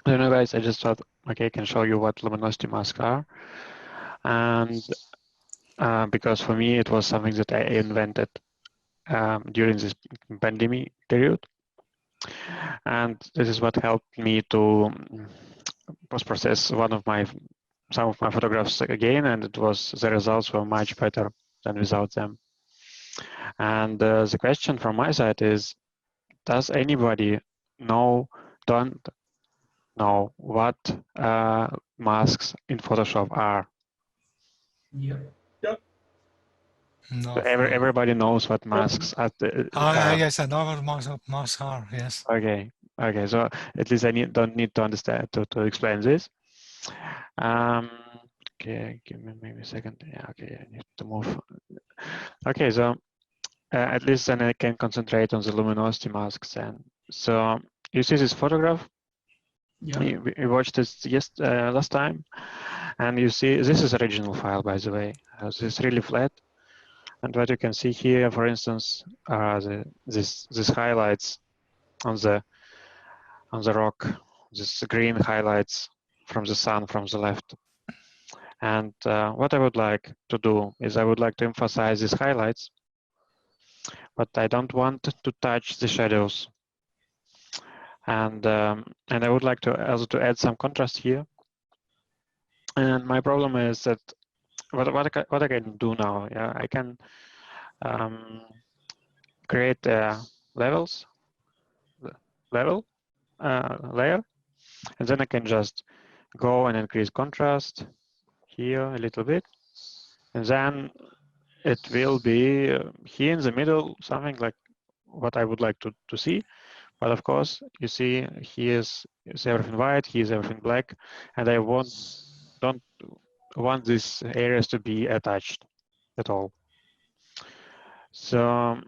So now guys, I just thought, okay, I can show you what luminosity masks are. And because for me, it was something that I invented during this pandemic period. And this is what helped me to post-process some of my photographs again, and the results were much better than without them. And the question from my side is, does anybody don't know what masks in Photoshop are? Yeah. No. So everybody knows what masks are. Yes, I know what masks are. Yes. Okay. Okay. So at least I don't need to understand to explain this. Okay. Give me maybe a second. Yeah. Okay. I need to move. Okay. So at least then I can concentrate on the luminosity masks. And so you see this photograph. Yeah. We watched this last time, and you see this is original file, by the way. This is really flat. And what you can see here, for instance, are these highlights on the rock, this green highlights from the sun from the left. And what I would like to do is I would like to emphasize these highlights, but I don't want to touch the shadows. And I would like to also to add some contrast here. And my problem is that what I can do now, yeah, I can create level layer, and then I can just go and increase contrast here a little bit, and then it will be here in the middle, something like what I would like to see. But of course, you see, here's everything white, here's everything black, and I don't want these areas to be attached at all. So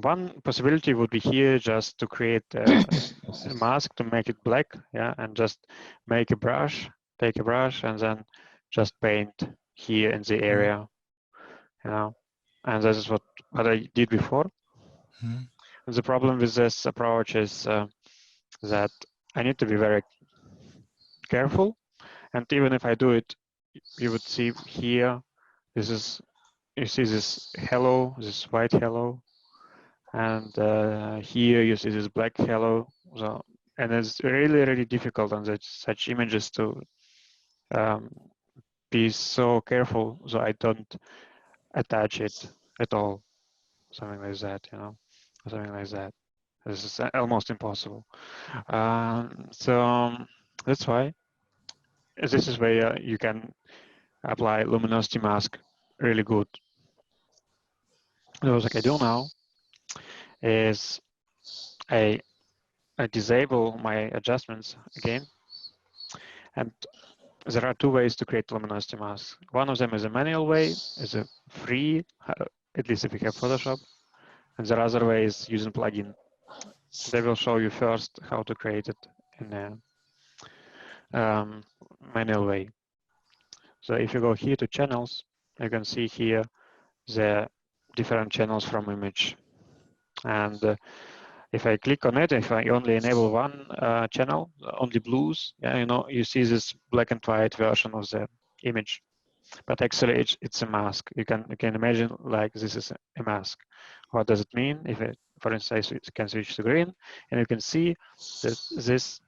one possibility would be here just to create a mask to make it black, yeah, and just make a brush, take a brush, and then just paint here in the area, you know. And this is what I did before. And the problem with this approach is that I need to be very careful, and even if I do it, you would see here, you see this halo, this white halo, and here you see this black halo. So, and it's really difficult on such images to be so careful so I don't attach it at all, something like that, you know, something like that. This is almost impossible. So that's why this is where you can apply luminosity mask really good. So what I do now is I disable my adjustments again, and there are two ways to create luminosity mask. One of them is a manual way, is a free, at least if you have Photoshop, and the other way is using plugin. They will show you first how to create it in a manual way. So if you go here to channels, you can see here the different channels from image. And if I click on it, if I only enable one channel, only blues, yeah, you know, you see this black and white version of the image. But actually, it's a mask. You can imagine like this is a mask. What does it mean? If it, for instance, it can switch to green, and you can see that this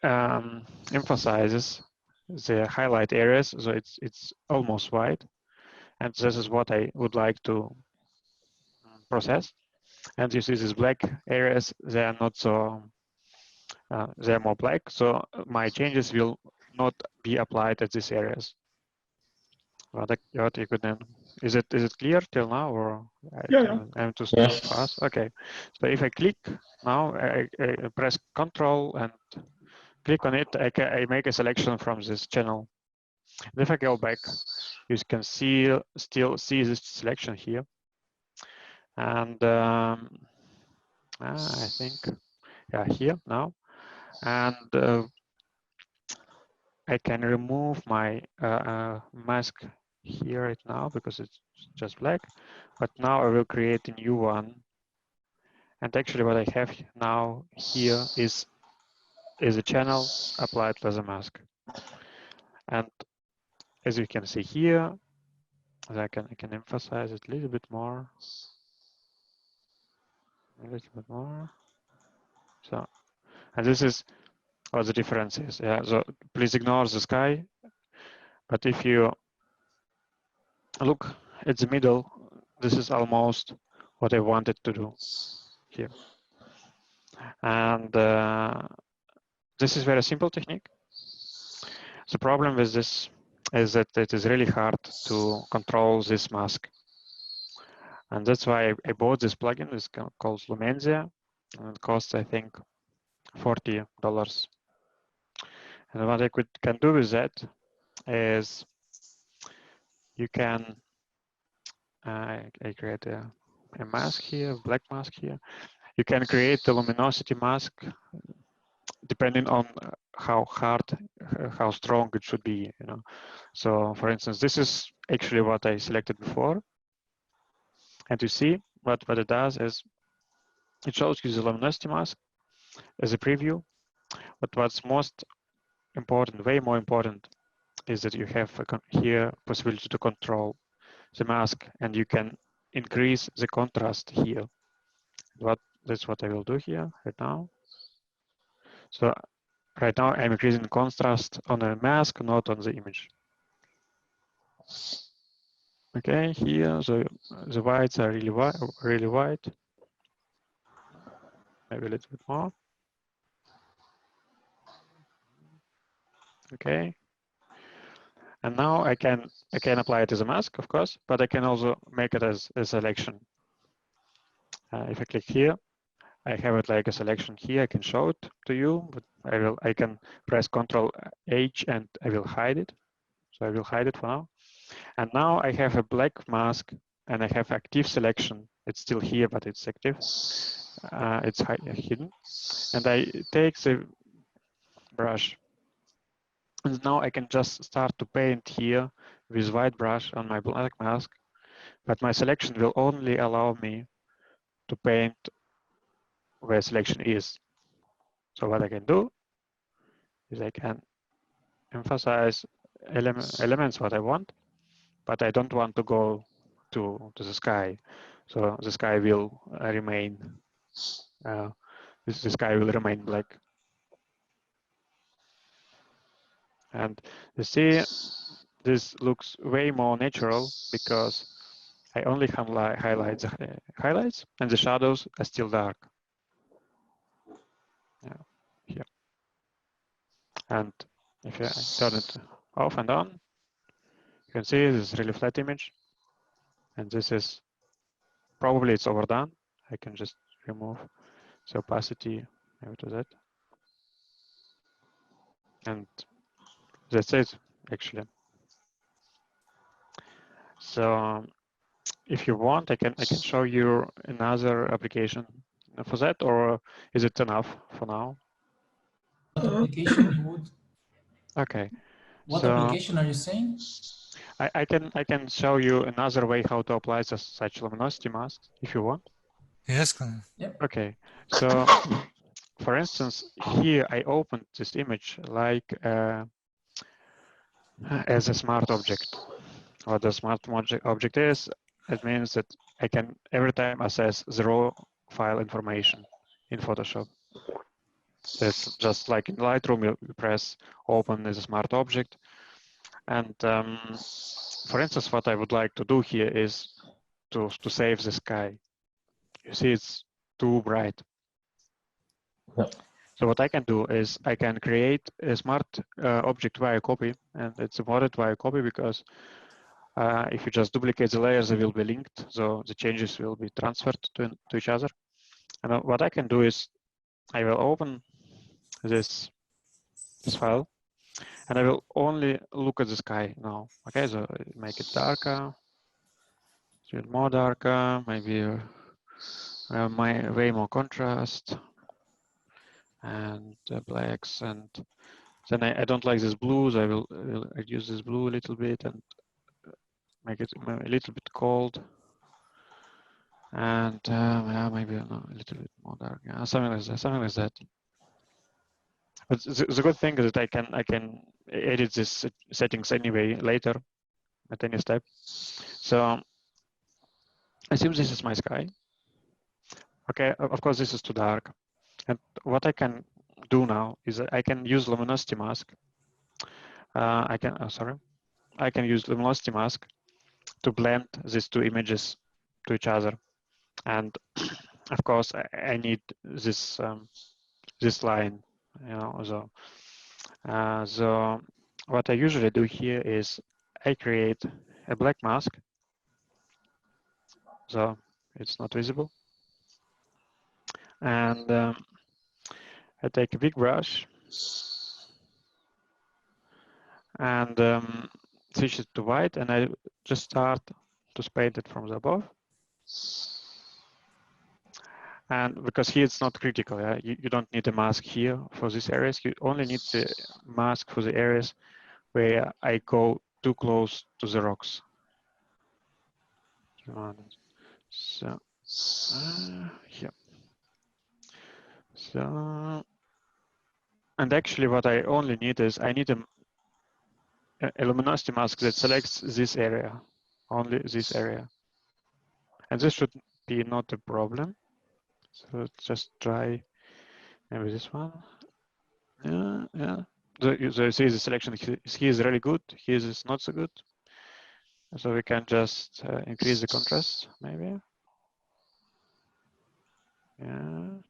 emphasizes the highlight areas, so it's almost white, and this is what I would like to process. And you see these black areas; they are not so. They are more black, so my changes will not be applied at these areas. What you could then, is it clear till now, or I'm too fast? Okay, so if I click now, I press Control and click on it, I make a selection from this channel. And if I go back, you can still see this selection here. And I think, yeah, here now. And I can remove my mask here right now because it's just black. But now I will create a new one. And actually what I have now here is is a channel applied laser mask. And as you can see here, I can emphasize it a little bit more. A little bit more. So, and this is what the difference is. Yeah, so please ignore the sky. But if you look at the middle, this is almost what I wanted to do here. And this is very simple technique. The problem with this is that it is really hard to control this mask. And that's why I bought this plugin. It's called Luminosity, and it costs, I think, $40. And what I can do with that is you can I create a mask here, black mask here. You can create the luminosity mask depending on how hard, how strong it should be. You know. So, for instance, this is actually what I selected before, and you see what it does is it shows you the luminosity mask as a preview. But what's most important, way more important, is that you have here possibility to control the mask, and you can increase the contrast here. That's what I will do here right now. So right now I'm increasing contrast on a mask, not on the image. Okay, here the whites are really white. Maybe a little bit more. Okay. And now I can apply it as a mask, of course, but I can also make it as a selection. If I click here, I have it like a selection here. I can show it to you, but I can press Ctrl H and I will hide it. So I will hide it for now. And now I have a black mask and I have active selection. It's still here, but it's active. It's hidden. And I take the brush. And now I can just start to paint here with white brush on my black mask. But my selection will only allow me to paint where selection is. So what I can do is I can emphasize elements what I want, but I don't want to go to the sky. So the sky will remain, the sky will remain black. And you see, this looks way more natural because I only highlight the highlights and the shadows are still dark. Yeah, here. And if I turn it off and on, you can see this is really flat image. And this is, probably it's overdone. I can just remove the opacity maybe to that. And that's it, actually. So if you want, I can show you another application for that, or is it enough for now? What application you would? Okay. What so application are you saying? I can show you another way how to apply such luminosity masks if you want. Yes. Yep. Okay. So for instance, here I opened this image like as a smart object. What the smart object is, it means that I can every time access the raw file information in Photoshop. It's just like in Lightroom, you press open as a smart object. And for instance, what I would like to do here is to save the sky. You see, it's too bright. Yep. So what I can do is I can create a smart object via copy, and it's imported via copy because if you just duplicate the layers, they will be linked, so the changes will be transferred to each other. And what I can do is I will open this file, and I will only look at the sky now. Okay, so make it darker, more darker, maybe way more contrast, and blacks, and then I don't like this blues. I will reduce this blue a little bit and make it a little bit cold, and yeah, maybe a little bit more dark. Yeah, something like that. But the good thing is that I can edit these settings anyway later at any step. So assume this is my sky. Okay, of course this is too dark. And what I can do now is that I can use Luminosity Mask. I can use Luminosity Mask to blend these two images to each other. And of course I need this this line, you know. So what I usually do here is I create a black mask, so it's not visible, and I take a big brush and switch it to white, and I just start to paint it from the above. And because here it's not critical, yeah? You don't need a mask here for these areas. You only need the mask for the areas where I go too close to the rocks. So here. So, and actually what I only need is I need a luminosity mask that selects this area, only this area. And this should be not a problem. So let's just try maybe this one. Yeah. So you see the selection here is really good, here is not so good. So we can just increase the contrast, maybe. Yeah.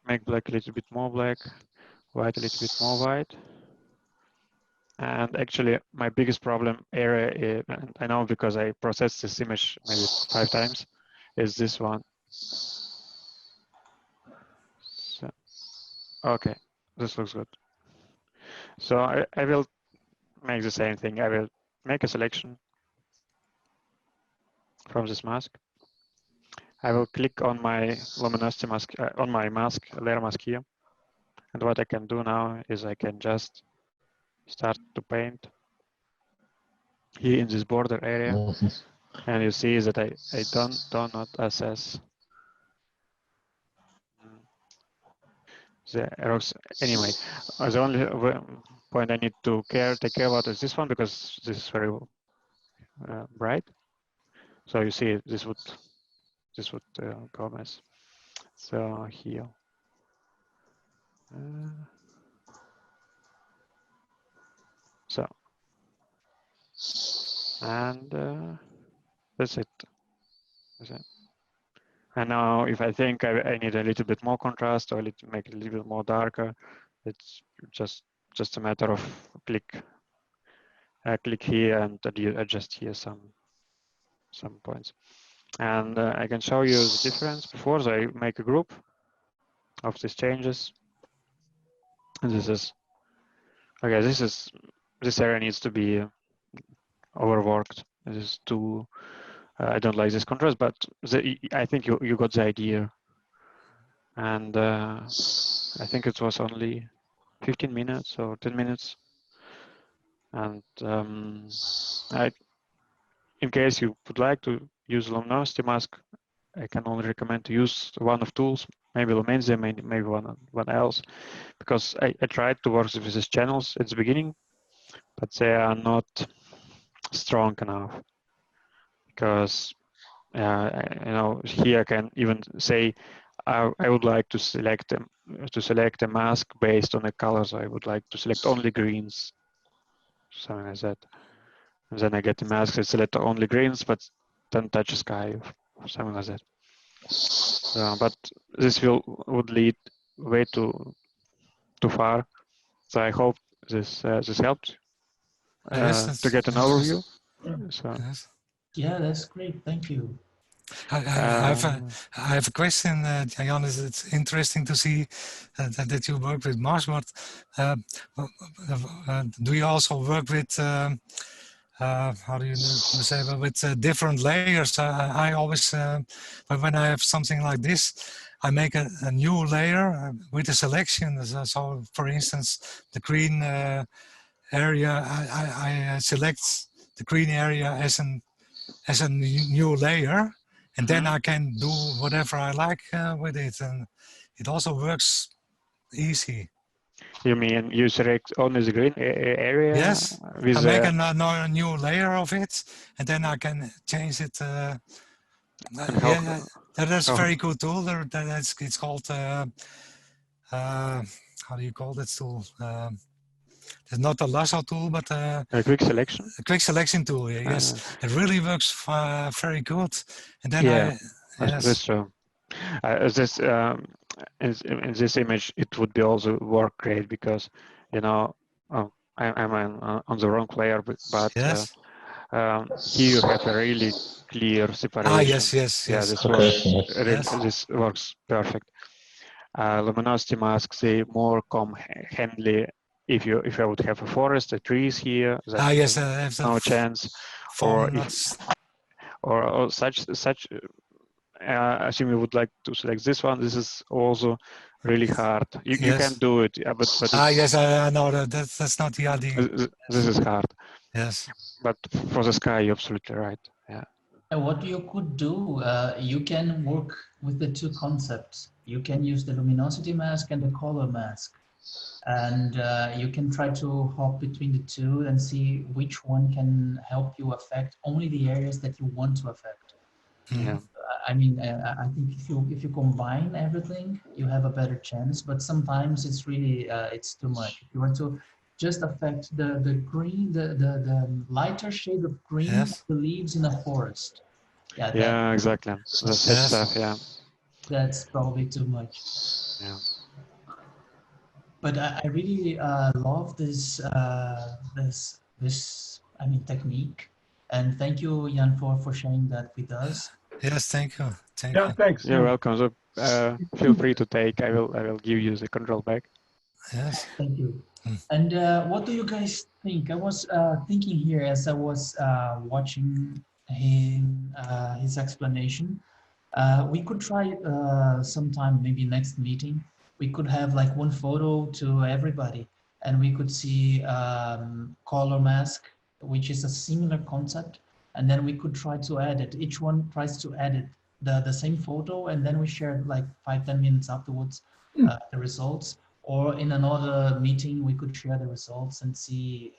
Make black a little bit more black, white a little bit more white. And actually, my biggest problem area, is, and I know because I processed this image maybe 5 times, is this one. So, okay, this looks good. So I will make the same thing. I will make a selection from this mask. I will click on my luminosity mask, on my mask, layer mask here. And what I can do now is I can just start to paint here in this border area. And you see that I do not assess the rocks anyway. The only point I need to take care about is this one, because this is very bright. So you see this would go mess. So here. So, and that's it. And now if I think I need a little bit more contrast, or make it a little bit more darker, it's just a matter of click here and adjust here some points. And I can show you the difference before. So I make a group of these changes. And this is, okay, this area needs to be overworked. This is too, I don't like this contrast, but I think you got the idea. And I think it was only 15 minutes or 10 minutes. And in case you would like to use Luminosity Mask, I can only recommend to use one of tools, maybe Luminosity, maybe one else, because I tried to work with these channels at the beginning, but they are not strong enough. Because you know, here I can even say I would like to select a mask based on the colors. I would like to select only greens, something like that. And then I get the mask that select only greens, but then touch sky, or something like that. But this would lead way too far. So I hope this helped to get an overview. So yes. Yeah, that's great. Thank you. I have a question, Jan. It's interesting to see that you work with Mars, but do you also work with how do you say, with different layers? I always, when I have something like this, I make a new layer with a selection. So, for instance, the green area, I select the green area as a new layer, and then I can do whatever I like with it, and it also works easy. You mean you select only the green area? Yes, With I make a new layer of it, and then I can change it. and how, Yeah, that's a how very good tool. It's called how do you call that tool? It's not a lasso tool, but a quick selection? a quick selection tool. Yes, it really works very good. And then Yeah, yes, that's true. This in this image, it would be also work great because, you know, I'm on the wrong layer, but yes. here you have a really clear separation. Ah, yes. Yeah, this Okay, works. yes. Yes. This works perfect. Luminosity masks, they more come handy if I would have a forest, the trees here, then Ah, yes. If no the chance. Or phone if or such assume you would like to select this one. This is also really hard. You Yes. can do it, yeah, but Ah, it's, yes. I know that's not the idea. this is hard. Yes. But for the sky, you're absolutely right. Yeah. And what you could do, you can work with the two concepts. You can use the luminosity mask and the color mask. And you can try to hop between the two and see which one can help you affect only the areas that you want to affect. Yeah. I mean, I think if you combine everything, you have a better chance. But sometimes it's really it's too much. If you want to just affect the green, the lighter shade of green of Yes. the leaves in a forest, yeah, Yeah, exactly. That's such Yes. stuff. Yeah. that's probably too much. Yeah. But I really love this I mean technique, and thank you, Jan, for sharing that with us. Yes. Thank you. Thank Yeah, you. thanks. You're welcome. So feel free to take. I will give you the control back. Yes. Thank you. Mm. And what do you guys think? I was thinking here as I was watching his explanation. We could try sometime, maybe next meeting, we could have like one photo to everybody, and we could see color mask, which is a similar concept, and then we could try to edit. Each one tries to edit the same photo, and then we share like 5-10 minutes afterwards the results. Or in another meeting, we could share the results and see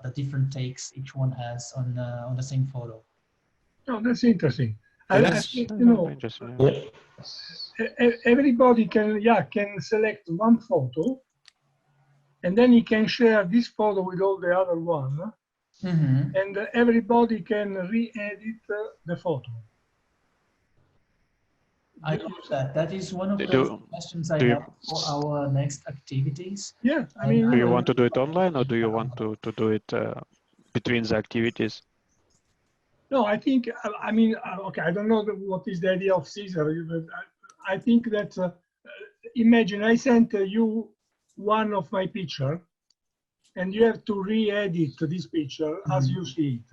the different takes each one has on the same photo. Oh, that's interesting. I Yes. think, Interesting. Yeah. everybody can select one photo, and then he can share this photo with all the other one, Mm-hmm. and everybody can re-edit the photo. I love that. That is one of the Do questions I do you have for our next activities. Yeah, I And mean, do you want to do it online, or do you want to do it between the activities? no, I think, I mean, okay, I don't know what is the idea of Caesar, but I think that, imagine I sent you one of my picture, and you have to re-edit this picture as you see it.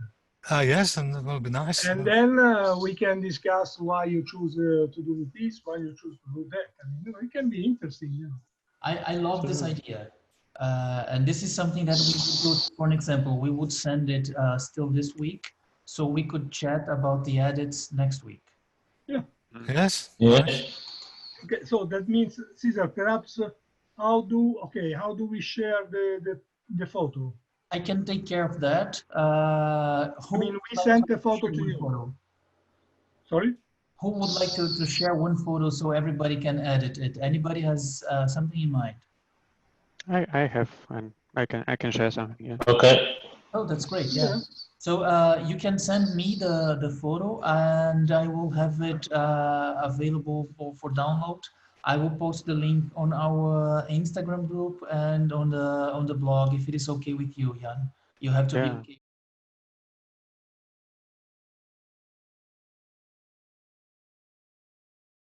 Ah, yes. And that will be nice. And then we can discuss why you choose to do this, why you choose to do that. I mean, it can be interesting. I love this idea. And this is something that we would do, for an example, we would send it still this week, so we could chat about the edits next week. Yeah. Yes. Yes. Nice. Okay, so that means, Caesar, perhaps how do we share the photo? I can take care of that. I mean, we sent the photo to you. Photo? Sorry? Who would like to share one photo so everybody can edit it? Anybody has something in mind? I have, and I can share something. Yeah. Okay. Oh, that's great. Yeah. So you can send me the photo, and I will have it available for download. I will post the link on our Instagram group and on the blog if it is okay with you, Jan. You have to be Yeah. okay